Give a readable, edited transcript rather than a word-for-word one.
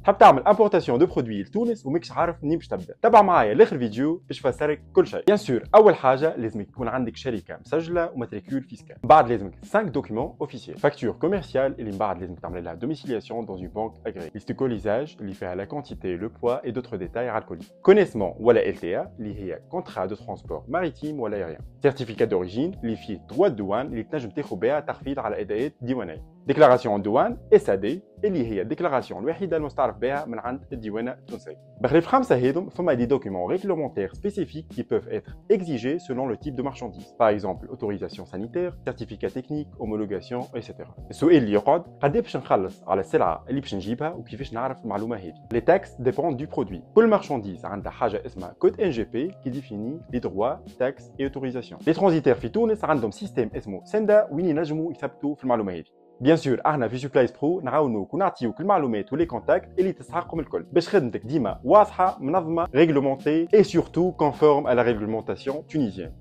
تحب تعمل امبورتاسيون دو برودوي لتونس وماكش عارف منين باش تبدا، تابع معايا لاخر فيديو باش نفسرك كل شيء. بيان سور اول حاجه لازمك يكون عندك شركه مسجله وماتريكول فيسكال، بعد لازمك 5 دوكيومون اوفيسيال، فاكتور كوميرسيال اللي من بعد لازمك تعمل لها دوميسيلياسيون دون اون بانك اغري، ليست كوليزاج اللي فيها لا كونتيتي لو بوا اي دوتر ديتاي على الكولي، كونيسمون ولا ال تي ا اللي هي كونترا دو ترونسبور ماريتيم ولا ايريان، سيرتيفيكات دوريجين اللي فيه دروا دوان اللي تنجم تاخذ بها تخفيض على اداءات ديوانيه، ديكلاراسيون دوان اس ا دي اللي هي الديكلاراسيون الوحيده المستعرف بها من عند الديوانه التونسيه. بخلاف خمسه هذم فما دي دوكيومون ريغلومونتير سبيسيفيك qui peuvent être exigés selon le type de marchandise. Par exemple, autorisation sanitaire, certificat technique, homologation, etc. السؤال اللي يقعد قد باش نخلص على السلعه اللي باش نجيبها وكيفاش نعرف المعلومه هذه. Les taxes dépendent du produit. كل marchandise عندها حاجه اسمها كود ان جي بي qui définit les droits, taxes et autorisations. Les transitaires في تونس عندهم سيستم اسمه سندا وين ينجموا يثبتوا في المعلومه هذه. بيان سور احنا في سوبلايس برو نعاونوك ونعطيوك المعلومات ولي كونتاكت اللي تستحقهم الكل باش خدمتك ديما واضحه منظمه ريغلومونتي اي سورتو كونفورم على ريغلومونتاسيون تونيزيان.